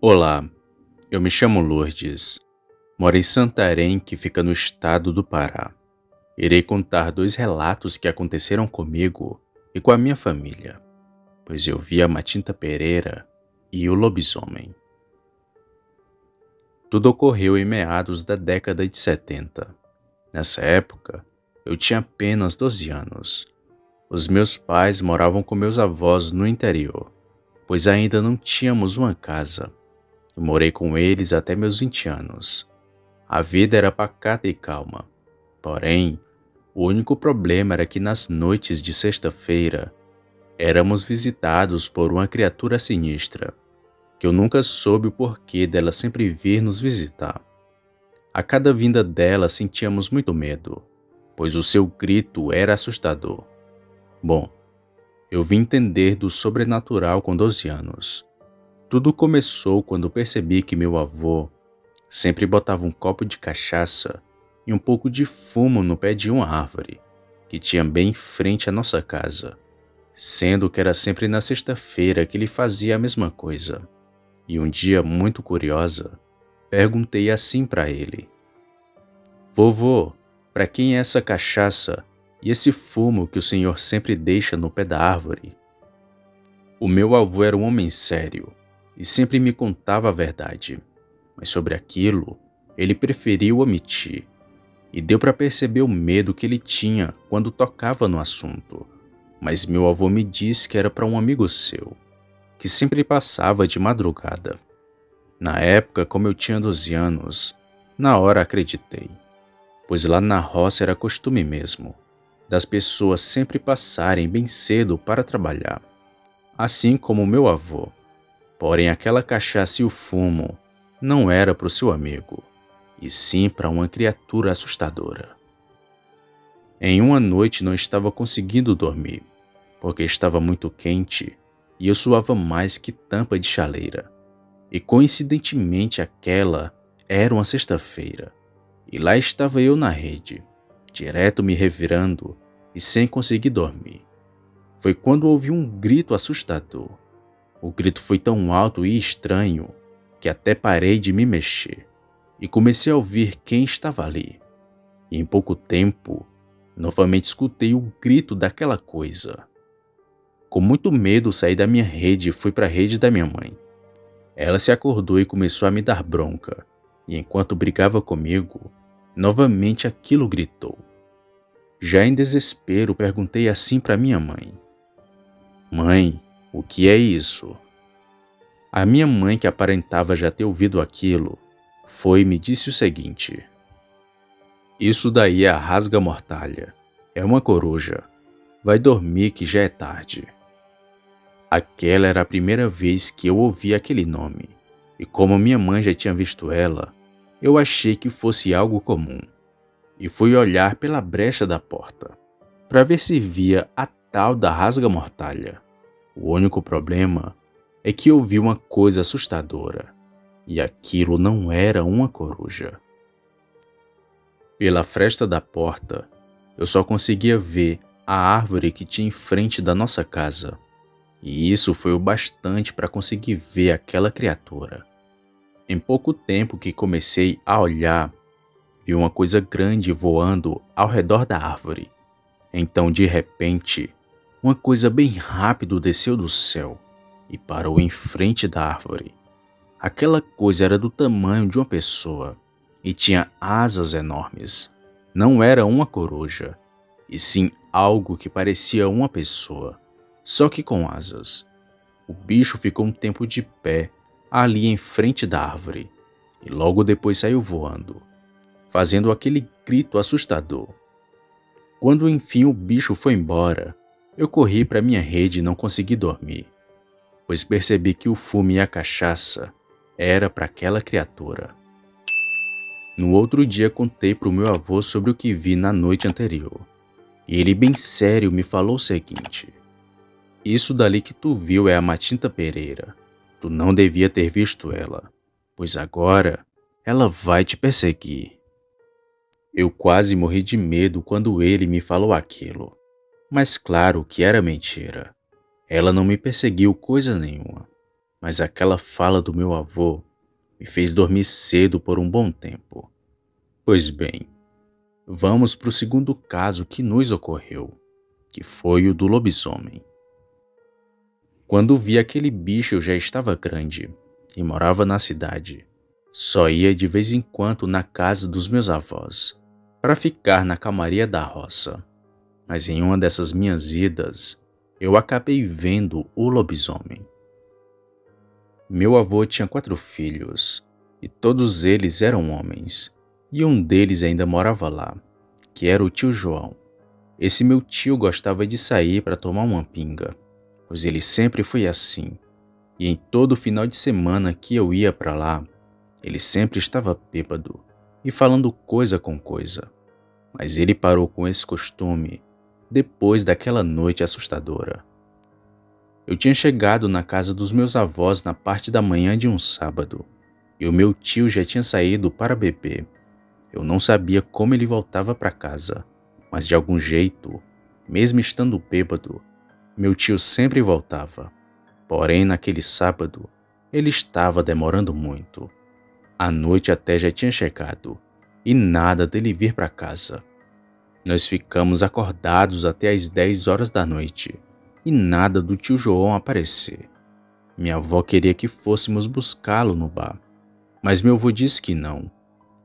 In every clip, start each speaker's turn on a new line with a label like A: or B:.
A: Olá, eu me chamo Lourdes. Moro em Santarém, que fica no estado do Pará. Irei contar dois relatos que aconteceram comigo e com a minha família, pois eu vi a Matinta Pereira e o lobisomem. Tudo ocorreu em meados da década de 70. Nessa época, eu tinha apenas 12 anos. Os meus pais moravam com meus avós no interior, pois ainda não tínhamos uma casa. Eu morei com eles até meus 20 anos. A vida era pacata e calma. Porém, o único problema era que nas noites de sexta-feira, éramos visitados por uma criatura sinistra, que eu nunca soube o porquê dela sempre vir nos visitar. A cada vinda dela sentíamos muito medo, pois o seu grito era assustador. Bom, eu vim entender do sobrenatural com 12 anos. Tudo começou quando percebi que meu avô sempre botava um copo de cachaça e um pouco de fumo no pé de uma árvore, que tinha bem em frente à nossa casa, sendo que era sempre na sexta-feira que ele fazia a mesma coisa. E um dia, muito curiosa, perguntei assim para ele: Vovô, para quem é essa cachaça e esse fumo que o senhor sempre deixa no pé da árvore? O meu avô era um homem sério e sempre me contava a verdade, mas sobre aquilo ele preferiu omitir, e deu para perceber o medo que ele tinha quando tocava no assunto. Mas meu avô me disse que era para um amigo seu, que sempre passava de madrugada. Na época, como eu tinha 12 anos, na hora acreditei, pois lá na roça era costume mesmo, das pessoas sempre passarem bem cedo para trabalhar, assim como meu avô. Porém, aquela cachaça e o fumo não era para o seu amigo, e sim para uma criatura assustadora. Em uma noite não estava conseguindo dormir, porque estava muito quente e eu suava mais que tampa de chaleira. E coincidentemente aquela era uma sexta-feira, e lá estava eu na rede, direto me revirando e sem conseguir dormir. Foi quando ouvi um grito assustador. O grito foi tão alto e estranho que até parei de me mexer e comecei a ouvir quem estava ali. E em pouco tempo, novamente escutei o grito daquela coisa. Com muito medo, saí da minha rede e fui para a rede da minha mãe. Ela se acordou e começou a me dar bronca, e enquanto brigava comigo, novamente aquilo gritou. Já em desespero, perguntei assim para minha mãe: Mãe, o que é isso? A minha mãe, que aparentava já ter ouvido aquilo, foi e me disse o seguinte: Isso daí é a rasga-mortalha. É uma coruja. Vai dormir que já é tarde. Aquela era a primeira vez que eu ouvi aquele nome, e como minha mãe já tinha visto ela, eu achei que fosse algo comum, e fui olhar pela brecha da porta, para ver se via a tal da rasga-mortalha. O único problema é que eu vi uma coisa assustadora, e aquilo não era uma coruja. Pela fresta da porta, eu só conseguia ver a árvore que tinha em frente da nossa casa, e isso foi o bastante para conseguir ver aquela criatura. Em pouco tempo que comecei a olhar, vi uma coisa grande voando ao redor da árvore. Então, de repente, uma coisa bem rápido desceu do céu e parou em frente da árvore. Aquela coisa era do tamanho de uma pessoa e tinha asas enormes. Não era uma coruja, e sim algo que parecia uma pessoa, só que com asas. O bicho ficou um tempo de pé ali em frente da árvore e logo depois saiu voando, fazendo aquele grito assustador. Quando enfim o bicho foi embora, eu corri para minha rede e não consegui dormir, pois percebi que o fumo e a cachaça era para aquela criatura. No outro dia contei para o meu avô sobre o que vi na noite anterior, e ele bem sério me falou o seguinte: Isso dali que tu viu é a Matinta Pereira. Tu não devia ter visto ela, pois agora ela vai te perseguir. Eu quase morri de medo quando ele me falou aquilo, mas claro que era mentira. Ela não me perseguiu coisa nenhuma. mas aquela fala do meu avô me fez dormir cedo por um bom tempo. Pois bem, vamos para o segundo caso que nos ocorreu, que foi o do lobisomem. Quando vi aquele bicho, eu já estava grande e morava na cidade. Só ia de vez em quando na casa dos meus avós, para ficar na calmaria da roça. Mas em uma dessas minhas idas, eu acabei vendo o lobisomem. Meu avô tinha 4 filhos, e todos eles eram homens, e um deles ainda morava lá, que era o tio João. Esse meu tio gostava de sair para tomar uma pinga, pois ele sempre foi assim, e em todo final de semana que eu ia para lá, ele sempre estava bêbado e falando coisa com coisa. Mas ele parou com esse costume depois daquela noite assustadora. Eu tinha chegado na casa dos meus avós na parte da manhã de um sábado, e o meu tio já tinha saído para beber. Eu não sabia como ele voltava para casa, mas de algum jeito, mesmo estando bêbado, meu tio sempre voltava. Porém, naquele sábado, ele estava demorando muito. A noite até já tinha chegado, e nada dele vir para casa. Nós ficamos acordados até às 10 horas da noite, e nada do tio João aparecer. Minha avó queria que fôssemos buscá-lo no bar, mas meu avô disse que não,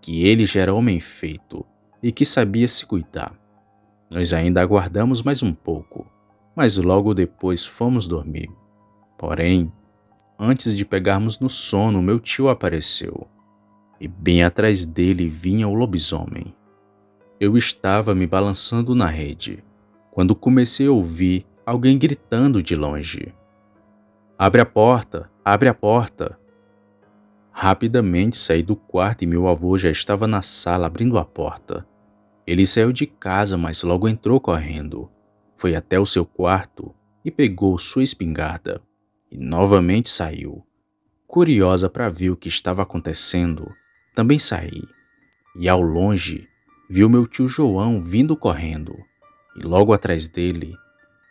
A: que ele já era homem feito e que sabia se cuidar. Nós ainda aguardamos mais um pouco, mas logo depois fomos dormir. Porém, antes de pegarmos no sono, meu tio apareceu, e bem atrás dele vinha o lobisomem. Eu estava me balançando na rede, quando comecei a ouvir alguém gritando de longe. Abre a porta! Abre a porta!" Rapidamente saí do quarto e meu avô já estava na sala abrindo a porta. Ele saiu de casa, mas logo entrou correndo. Foi até o seu quarto e pegou sua espingarda. E novamente saiu. Curiosa para ver o que estava acontecendo, também saí. E ao longe, vi o meu tio João vindo correndo. E logo atrás dele,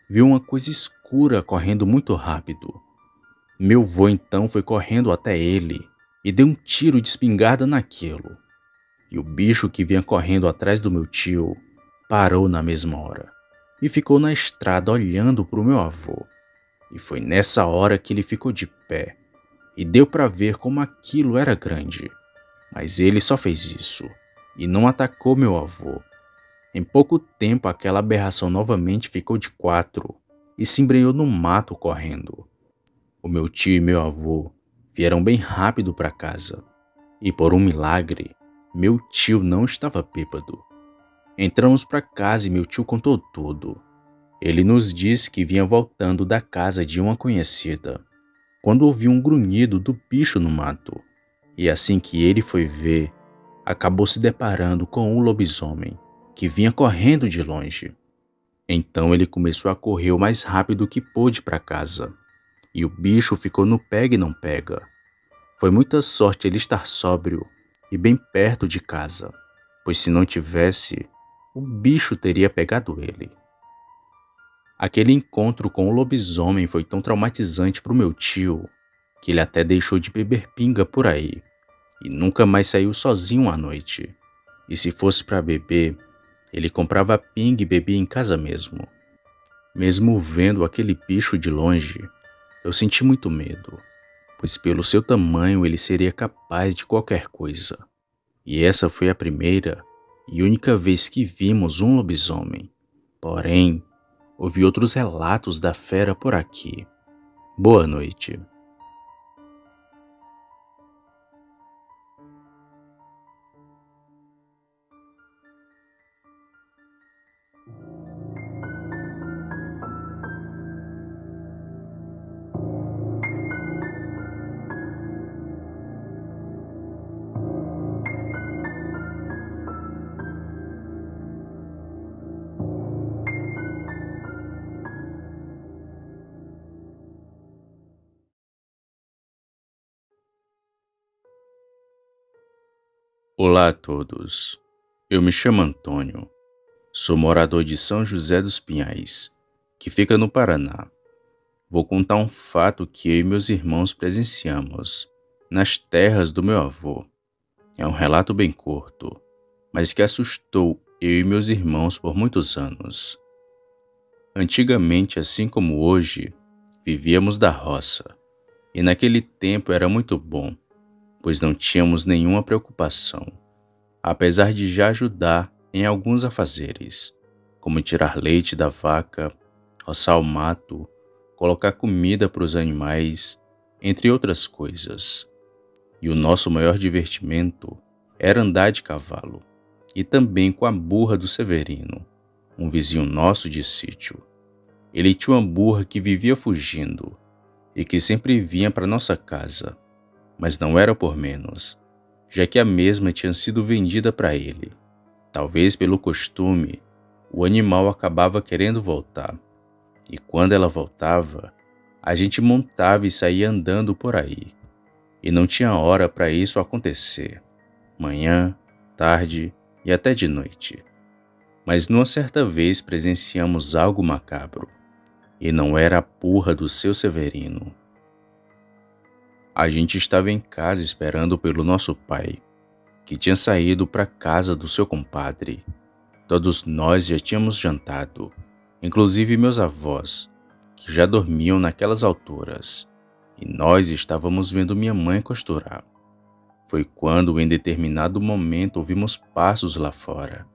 A: vi uma coisa escura correndo muito rápido. Meu vô então foi correndo até ele e deu um tiro de espingarda naquilo. E o bicho que vinha correndo atrás do meu tio parou na mesma hora e ficou na estrada olhando para o meu avô. E foi nessa hora que ele ficou de pé e deu para ver como aquilo era grande. Mas ele só fez isso e não atacou meu avô. Em pouco tempo aquela aberração novamente ficou de 4 e se embrenhou no mato correndo. O meu tio e meu avô vieram bem rápido para casa e por um milagre, meu tio não estava bêbado. Entramos para casa e meu tio contou tudo. Ele nos disse que vinha voltando da casa de uma conhecida, quando ouviu um grunhido do bicho no mato. E assim que ele foi ver, acabou se deparando com um lobisomem, que vinha correndo de longe. Então ele começou a correr o mais rápido que pôde para casa, e o bicho ficou no pega e não pega. Foi muita sorte ele estar sóbrio e bem perto de casa, pois se não tivesse, o bicho teria pegado ele. Aquele encontro com o lobisomem foi tão traumatizante para o meu tio, que ele até deixou de beber pinga por aí, e nunca mais saiu sozinho à noite. E se fosse para beber, ele comprava pinga e bebia em casa mesmo. Mesmo vendo aquele bicho de longe, eu senti muito medo, pois pelo seu tamanho ele seria capaz de qualquer coisa. E essa foi a primeira e única vez que vimos um lobisomem. Porém, ouvi outros relatos da fera por aqui. Boa noite. Olá a todos. Eu me chamo Antônio. Sou morador de São José dos Pinhais, que fica no Paraná. Vou contar um fato que eu e meus irmãos presenciamos nas terras do meu avô. É um relato bem curto, mas que assustou eu e meus irmãos por muitos anos. Antigamente, assim como hoje, vivíamos da roça, e naquele tempo era muito bom, pois não tínhamos nenhuma preocupação, apesar de já ajudar em alguns afazeres, como tirar leite da vaca, roçar o mato, colocar comida para os animais, entre outras coisas. E o nosso maior divertimento era andar de cavalo, e também com a burra do Severino, um vizinho nosso de sítio. Ele tinha uma burra que vivia fugindo e que sempre vinha para nossa casa, mas não era por menos, já que a mesma tinha sido vendida para ele. Talvez pelo costume, o animal acabava querendo voltar, e quando ela voltava, a gente montava e saía andando por aí, e não tinha hora para isso acontecer, manhã, tarde e até de noite. Mas numa certa vez presenciamos algo macabro, e não era a burra do seu Severino. A gente estava em casa esperando pelo nosso pai, que tinha saído para casa do seu compadre. Todos nós já tínhamos jantado, inclusive meus avós, que já dormiam naquelas alturas, e nós estávamos vendo minha mãe costurar. Foi quando, em determinado momento, ouvimos passos lá fora.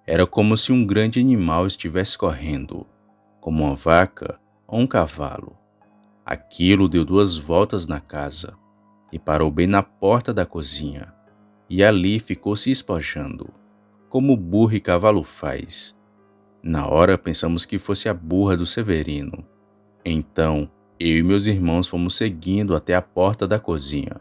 A: Era como se um grande animal estivesse correndo, como uma vaca ou um cavalo. Aquilo deu 2 voltas na casa e parou bem na porta da cozinha, e ali ficou se espojando, como burro e cavalo faz. Na hora pensamos que fosse a burra do Severino. Então, eu e meus irmãos fomos seguindo até a porta da cozinha.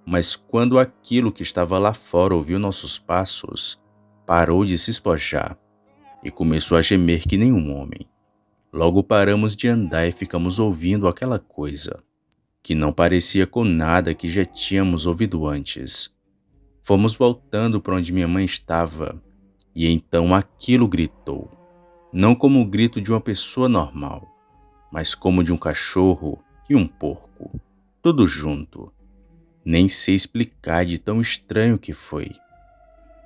A: Mas quando aquilo que estava lá fora ouviu nossos passos, parou de se espojar e começou a gemer que nem um homem. Logo paramos de andar e ficamos ouvindo aquela coisa, que não parecia com nada que já tínhamos ouvido antes. Fomos voltando para onde minha mãe estava, e então aquilo gritou, não como o grito de uma pessoa normal, mas como de um cachorro e um porco, tudo junto. Nem sei explicar de tão estranho que foi.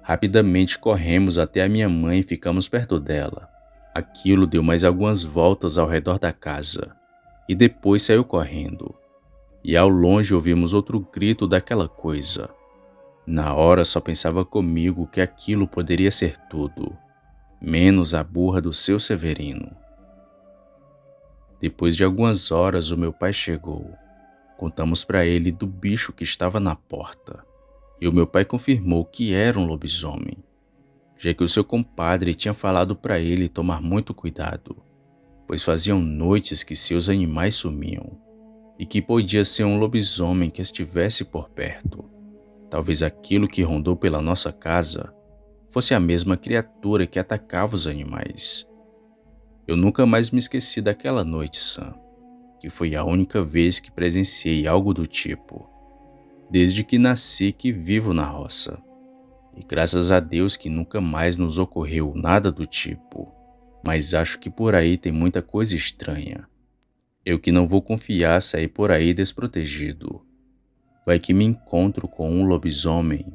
A: Rapidamente corremos até a minha mãe e ficamos perto dela. Aquilo deu mais algumas voltas ao redor da casa, e depois saiu correndo. E ao longe ouvimos outro grito daquela coisa. Na hora só pensava comigo que aquilo poderia ser tudo, menos a burra do seu Severino. Depois de algumas horas o meu pai chegou. Contamos para ele do bicho que estava na porta, e o meu pai confirmou que era um lobisomem, já que o seu compadre tinha falado para ele tomar muito cuidado, pois faziam noites que seus animais sumiam, e que podia ser um lobisomem que estivesse por perto. Talvez aquilo que rondou pela nossa casa fosse a mesma criatura que atacava os animais. Eu nunca mais me esqueci daquela noite, Sam, que foi a única vez que presenciei algo do tipo, desde que nasci que vivo na roça. E graças a Deus que nunca mais nos ocorreu nada do tipo, mas acho que por aí tem muita coisa estranha. Eu que não vou confiar sair por aí desprotegido. Vai que me encontro com um lobisomem.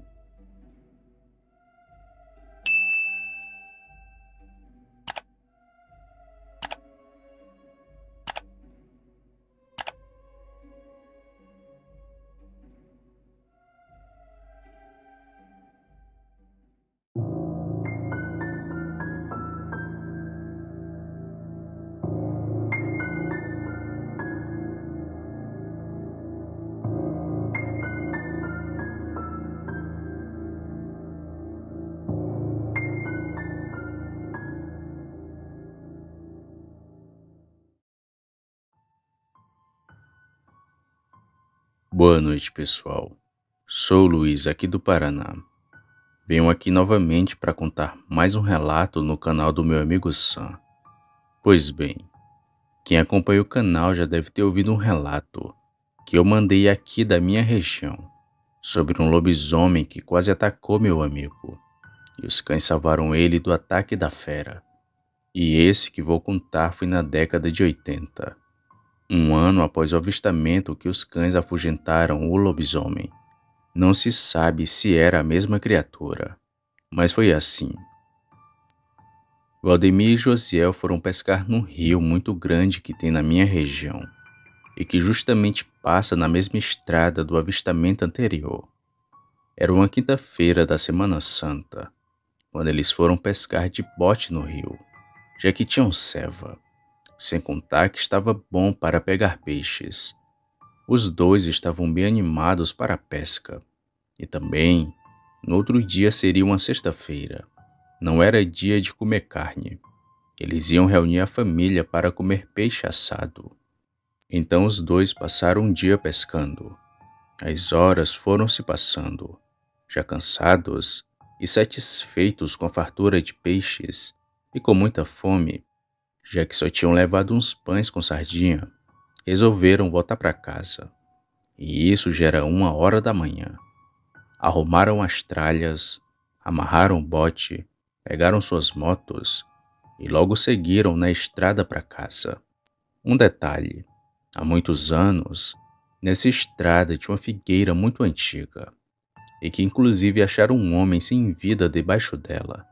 A: Boa noite, pessoal. Sou o Luiz, aqui do Paraná. Venho aqui novamente para contar mais um relato no canal do meu amigo Sam. Pois bem, quem acompanha o canal já deve ter ouvido um relato que eu mandei aqui da minha região, sobre um lobisomem que quase atacou meu amigo, e os cães salvaram ele do ataque da fera. E esse que vou contar foi na década de 80. Um ano após o avistamento que os cães afugentaram o lobisomem. Não se sabe se era a mesma criatura, mas foi assim. Valdemir e Josiel foram pescar num rio muito grande que tem na minha região, e que justamente passa na mesma estrada do avistamento anterior. Era uma quinta-feira da Semana Santa, quando eles foram pescar de bote no rio, já que tinham ceva, sem contar que estava bom para pegar peixes. Os dois estavam bem animados para a pesca, e também, no outro dia seria uma sexta-feira. Não era dia de comer carne. Eles iam reunir a família para comer peixe assado. Então os dois passaram um dia pescando. As horas foram se passando. Já cansados e satisfeitos com a fartura de peixes e com muita fome, já que só tinham levado uns pães com sardinha, resolveram voltar para casa. E isso já era 1 hora da manhã. Arrumaram as tralhas, amarraram o bote, pegaram suas motos e logo seguiram na estrada para casa. Um detalhe: há muitos anos, nessa estrada tinha uma figueira muito antiga, e que inclusive acharam um homem sem vida debaixo dela.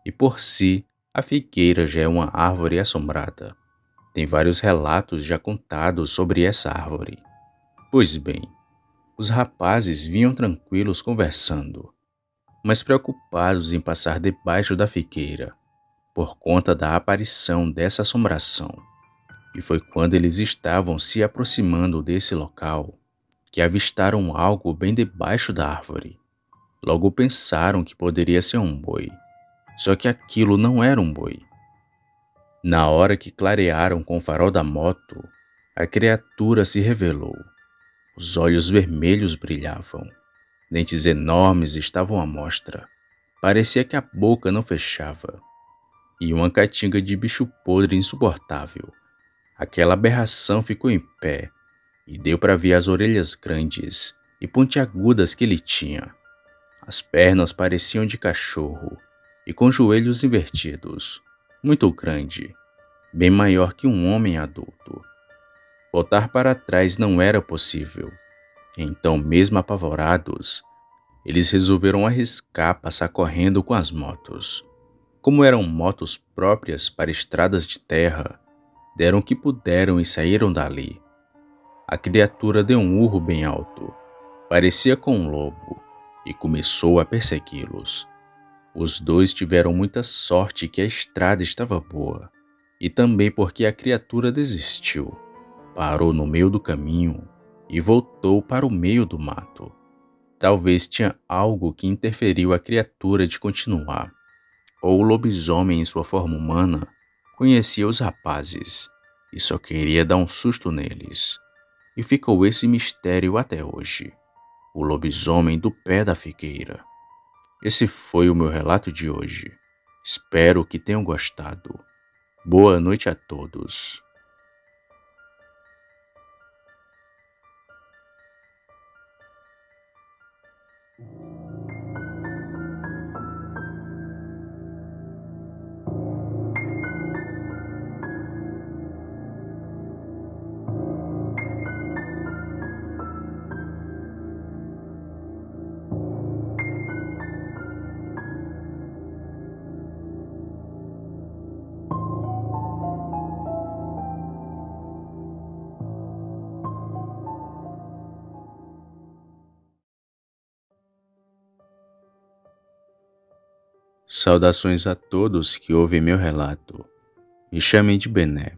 A: E por si, a figueira já é uma árvore assombrada. Tem vários relatos já contados sobre essa árvore. Pois bem, os rapazes vinham tranquilos conversando, mas preocupados em passar debaixo da figueira, por conta da aparição dessa assombração. E foi quando eles estavam se aproximando desse local que avistaram algo bem debaixo da árvore. Logo pensaram que poderia ser um boi, só que aquilo não era um boi. Na hora que clarearam com o farol da moto, a criatura se revelou. Os olhos vermelhos brilhavam, dentes enormes estavam à mostra. Parecia que a boca não fechava. E uma catinga de bicho podre insuportável. Aquela aberração ficou em pé, e deu para ver as orelhas grandes e pontiagudas que ele tinha. As pernas pareciam de cachorro, e com joelhos invertidos, muito grande, bem maior que um homem adulto. Voltar para trás não era possível. Então, mesmo apavorados, eles resolveram arriscar passar correndo com as motos. Como eram motos próprias para estradas de terra, deram o que puderam e saíram dali. A criatura deu um urro bem alto, parecia com um lobo, e começou a persegui-los. Os dois tiveram muita sorte que a estrada estava boa, e também porque a criatura desistiu, parou no meio do caminho e voltou para o meio do mato. Talvez tinha algo que interferiu a criatura de continuar, ou o lobisomem em sua forma humana conhecia os rapazes e só queria dar um susto neles. E ficou esse mistério até hoje. O lobisomem do pé da figueira. Esse foi o meu relato de hoje. Espero que tenham gostado. Boa noite a todos. Saudações a todos que ouvem meu relato. Me chamem de Bené,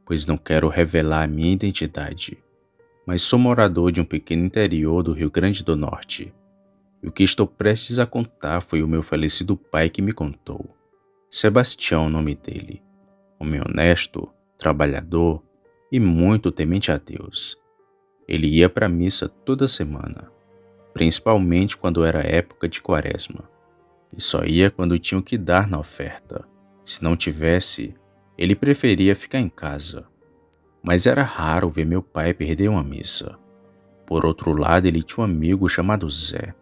A: pois não quero revelar a minha identidade, mas sou morador de um pequeno interior do Rio Grande do Norte. E o que estou prestes a contar foi o meu falecido pai que me contou. Sebastião, o nome dele. Homem honesto, trabalhador e muito temente a Deus. Ele ia para a missa toda semana, principalmente quando era época de quaresma. E só ia quando tinha o que dar na oferta. Se não tivesse, ele preferia ficar em casa. Mas era raro ver meu pai perder uma missa. Por outro lado, ele tinha um amigo chamado Zé,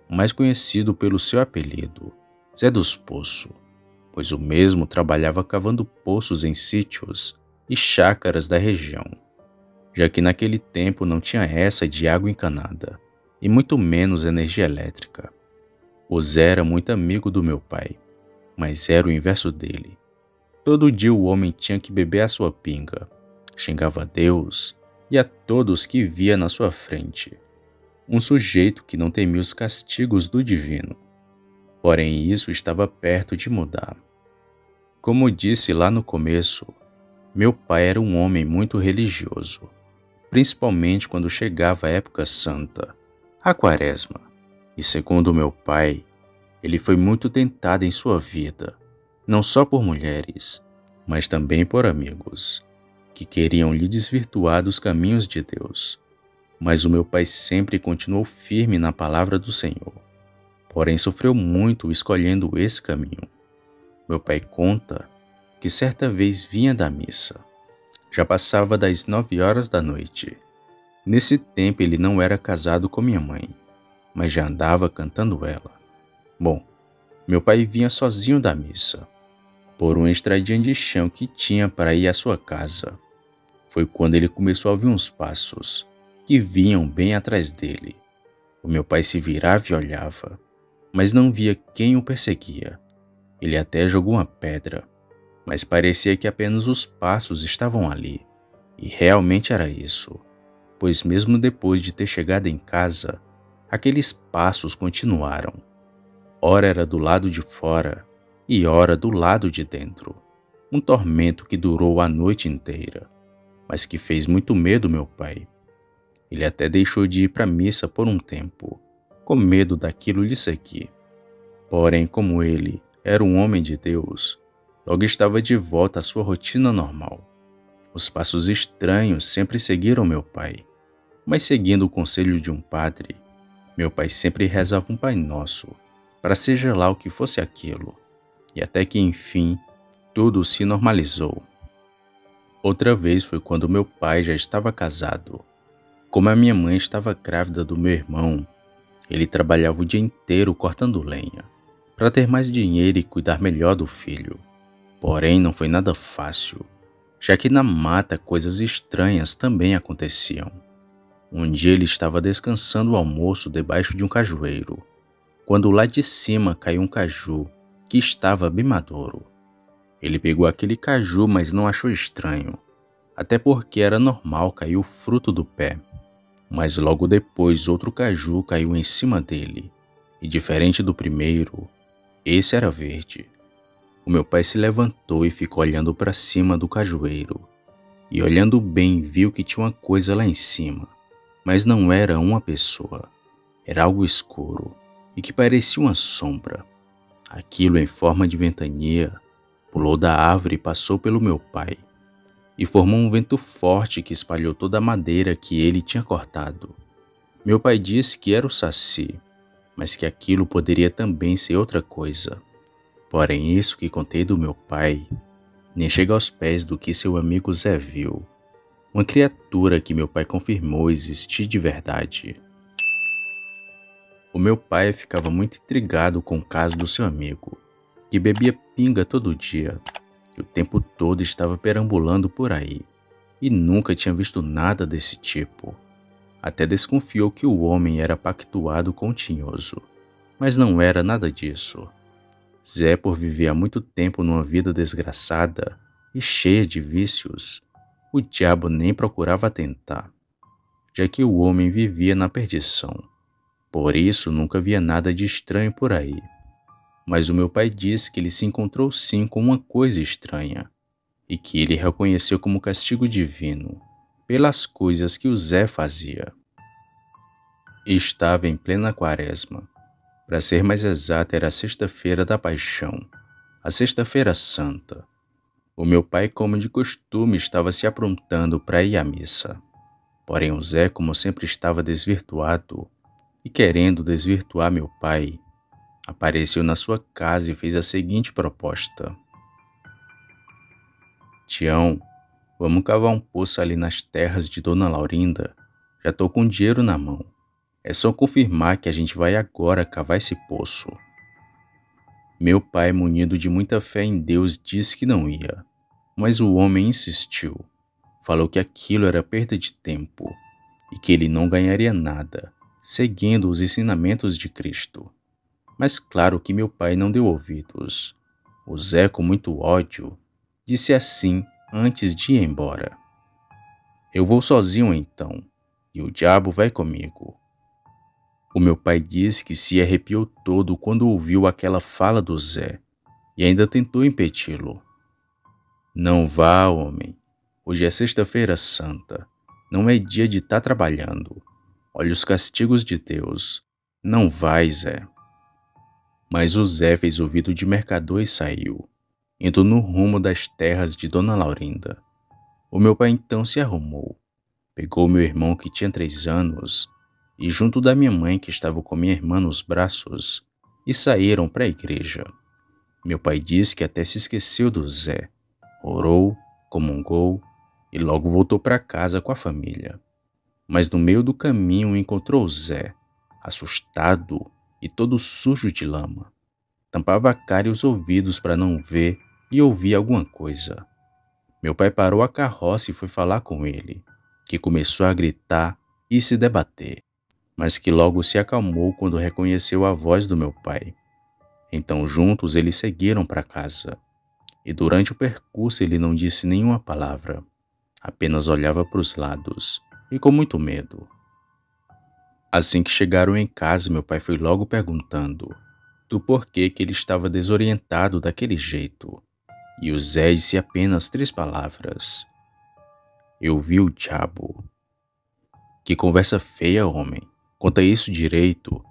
A: mais conhecido pelo seu apelido, Zé dos Poços, pois o mesmo trabalhava cavando poços em sítios e chácaras da região. já que naquele tempo não tinha essa de água encanada, e muito menos energia elétrica. O Zé era muito amigo do meu pai, mas era o inverso dele. Todo dia o homem tinha que beber a sua pinga, xingava a Deus e a todos que via na sua frente. Um sujeito que não temia os castigos do divino. Porém, isso estava perto de mudar. Como disse lá no começo, meu pai era um homem muito religioso, principalmente quando chegava a época santa, a quaresma. E segundo meu pai, ele foi muito tentado em sua vida, não só por mulheres, mas também por amigos, que queriam lhe desvirtuar dos caminhos de Deus. Mas o meu pai sempre continuou firme na palavra do Senhor, porém sofreu muito escolhendo esse caminho. Meu pai conta que certa vez vinha da missa. Já passava das 9 horas da noite. Nesse tempo ele não era casado com minha mãe, mas já andava cantando ela. Bom, meu pai vinha sozinho da missa, por uma estradinha de chão que tinha para ir à sua casa. Foi quando ele começou a ouvir uns passos, que vinham bem atrás dele. O meu pai se virava e olhava, mas não via quem o perseguia. Ele até jogou uma pedra, mas parecia que apenas os passos estavam ali. E realmente era isso, pois mesmo depois de ter chegado em casa, aqueles passos continuaram. Ora era do lado de fora e ora do lado de dentro. Um tormento que durou a noite inteira, mas que fez muito medo meu pai. Ele até deixou de ir para a missa por um tempo, com medo daquilo lhe seguir. Porém, como ele era um homem de Deus, logo estava de volta à sua rotina normal. Os passos estranhos sempre seguiram meu pai, mas seguindo o conselho de um padre, meu pai sempre rezava um Pai Nosso, para seja lá o que fosse aquilo, e até que enfim, tudo se normalizou. Outra vez foi quando meu pai já estava casado. Como a minha mãe estava grávida do meu irmão, ele trabalhava o dia inteiro cortando lenha, para ter mais dinheiro e cuidar melhor do filho. Porém, não foi nada fácil, já que na mata coisas estranhas também aconteciam. Um dia ele estava descansando o almoço debaixo de um cajueiro, quando lá de cima caiu um caju que estava bem maduro. Ele pegou aquele caju, mas não achou estranho, até porque era normal cair o fruto do pé. Mas logo depois outro caju caiu em cima dele, e diferente do primeiro, esse era verde. O meu pai se levantou e ficou olhando para cima do cajueiro, e olhando bem viu que tinha uma coisa lá em cima, mas não era uma pessoa, era algo escuro e que parecia uma sombra. Aquilo em forma de ventania pulou da árvore e passou pelo meu pai, e formou um vento forte que espalhou toda a madeira que ele tinha cortado. Meu pai disse que era o saci, mas que aquilo poderia também ser outra coisa. Porém, isso que contei do meu pai nem chega aos pés do que seu amigo Zé viu. Uma criatura que meu pai confirmou existir de verdade. O meu pai ficava muito intrigado com o caso do seu amigo, que bebia pinga todo dia, e o tempo todo estava perambulando por aí, e nunca tinha visto nada desse tipo. Até desconfiou que o homem era pactuado com o tinhoso, mas não era nada disso. Zé, por viver há muito tempo numa vida desgraçada e cheia de vícios, o diabo nem procurava tentar, já que o homem vivia na perdição. Por isso nunca via nada de estranho por aí. Mas o meu pai disse que ele se encontrou sim com uma coisa estranha, e que ele reconheceu como castigo divino, pelas coisas que o Zé fazia. Estava em plena quaresma. Para ser mais exato, era a sexta-feira da Paixão, a sexta-feira santa. O meu pai, como de costume, estava se aprontando para ir à missa. Porém o Zé, como sempre estava desvirtuado, e querendo desvirtuar meu pai, apareceu na sua casa e fez a seguinte proposta: Tião, vamos cavar um poço ali nas terras de Dona Laurinda? Já tô com dinheiro na mão. É só confirmar que a gente vai agora cavar esse poço. Meu pai, munido de muita fé em Deus, disse que não ia, mas o homem insistiu. falou que aquilo era perda de tempo e que ele não ganharia nada seguindo os ensinamentos de Cristo. Mas claro que meu pai não deu ouvidos. O Zé, com muito ódio, disse assim antes de ir embora: "Eu vou sozinho então, e o diabo vai comigo." O meu pai disse que se arrepiou todo quando ouviu aquela fala do Zé e ainda tentou impedi-lo. "Não vá, homem. Hoje é sexta-feira santa. Não é dia de estar trabalhando. Olha os castigos de Deus. Não vai, Zé." Mas o Zé fez ouvido de mercador e saiu, indo no rumo das terras de Dona Laurinda. O meu pai então se arrumou, pegou meu irmão que tinha 3 anos e junto da minha mãe que estava com minha irmã nos braços e saíram para a igreja. Meu pai disse que até se esqueceu do Zé, orou, comungou e logo voltou para casa com a família. Mas no meio do caminho encontrou o Zé, assustado e todo sujo de lama. Tampava a cara e os ouvidos para não ver e ouvir alguma coisa. Meu pai parou a carroça e foi falar com ele, que começou a gritar e se debater, mas que logo se acalmou quando reconheceu a voz do meu pai. Então juntos eles seguiram para casa, e durante o percurso ele não disse nenhuma palavra, apenas olhava para os lados, e com muito medo. Assim que chegaram em casa, meu pai foi logo perguntando do porquê que ele estava desorientado daquele jeito, e o Zé disse apenas 3 palavras: "Eu vi o diabo." "Que conversa feia, homem. Conta isso direito."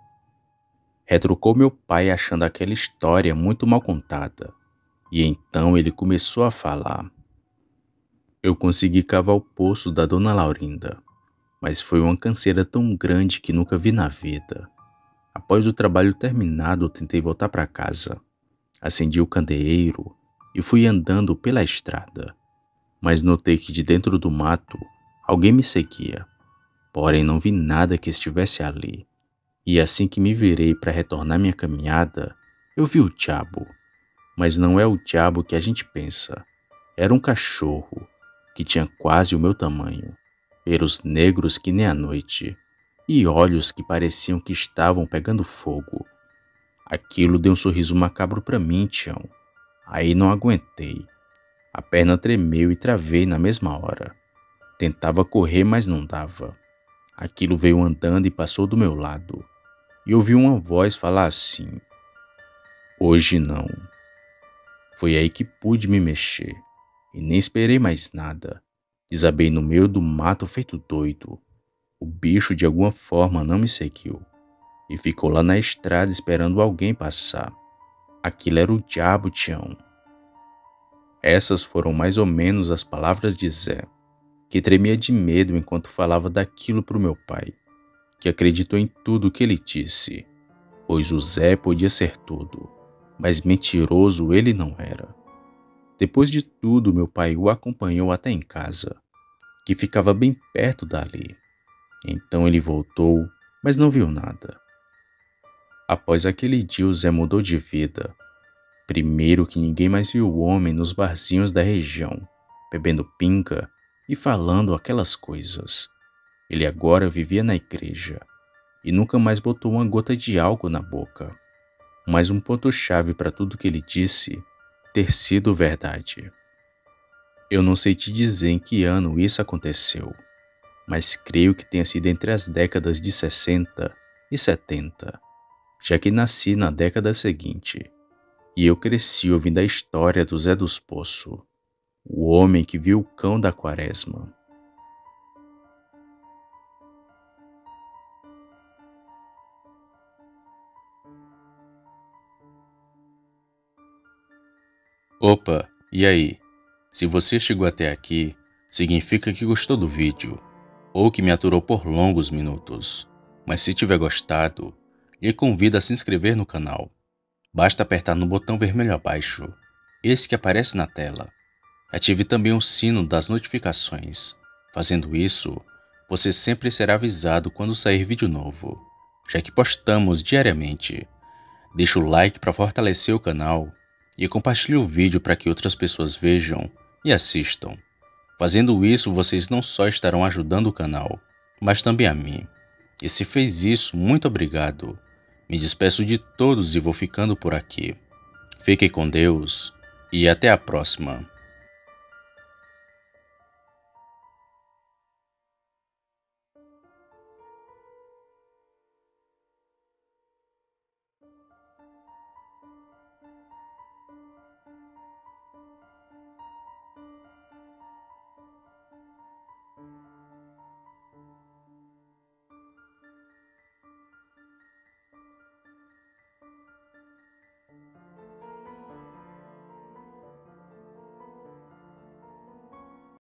A: Retrucou meu pai achando aquela história muito mal contada. E então ele começou a falar: "Eu consegui cavar o poço da Dona Laurinda, mas foi uma canseira tão grande que nunca vi na vida. Após o trabalho terminado, eu tentei voltar para casa. Acendi o candeeiro e fui andando pela estrada, mas notei que de dentro do mato alguém me seguia. Porém não vi nada que estivesse ali. E assim que me virei para retornar minha caminhada, eu vi o diabo. Mas não é o diabo que a gente pensa. Era um cachorro que tinha quase o meu tamanho, pelos negros que nem a noite, e olhos que pareciam que estavam pegando fogo. Aquilo deu um sorriso macabro para mim, Tião. Aí não aguentei. A perna tremeu e travei na mesma hora. Tentava correr, mas não dava. Aquilo veio andando e passou do meu lado. E ouvi uma voz falar assim: "Hoje não." Foi aí que pude me mexer. E nem esperei mais nada. Desabei no meio do mato feito doido. O bicho de alguma forma não me seguiu. E ficou lá na estrada esperando alguém passar. Aquilo era o diabo, Tião. Essas foram mais ou menos as palavras de Zé, que tremia de medo enquanto falava daquilo para o meu pai, que acreditou em tudo o que ele disse, pois o Zé podia ser tudo, mas mentiroso ele não era. Depois de tudo, meu pai o acompanhou até em casa, que ficava bem perto dali. Então ele voltou, mas não viu nada. Após aquele dia, o Zé mudou de vida. Primeiro que ninguém mais viu o homem nos barzinhos da região, bebendo pinga e falando aquelas coisas. Ele agora vivia na igreja e nunca mais botou uma gota de álcool na boca. Mas um ponto-chave para tudo que ele disse ter sido verdade. Eu não sei te dizer em que ano isso aconteceu, mas creio que tenha sido entre as décadas de 60 e 70, já que nasci na década seguinte. E eu cresci ouvindo a história do Zé dos Poços, o homem que viu o cão da quaresma. Opa, e aí? Se você chegou até aqui, significa que gostou do vídeo, ou que me aturou por longos minutos. Mas se tiver gostado, lhe convido a se inscrever no canal. Basta apertar no botão vermelho abaixo, esse que aparece na tela. Ative também o sino das notificações. Fazendo isso, você sempre será avisado quando sair vídeo novo, já que postamos diariamente. Deixe o like para fortalecer o canal e compartilhe o vídeo para que outras pessoas vejam e assistam. Fazendo isso, vocês não só estarão ajudando o canal, mas também a mim. E se fez isso, muito obrigado. Me despeço de todos e vou ficando por aqui. Fiquem com Deus e até a próxima.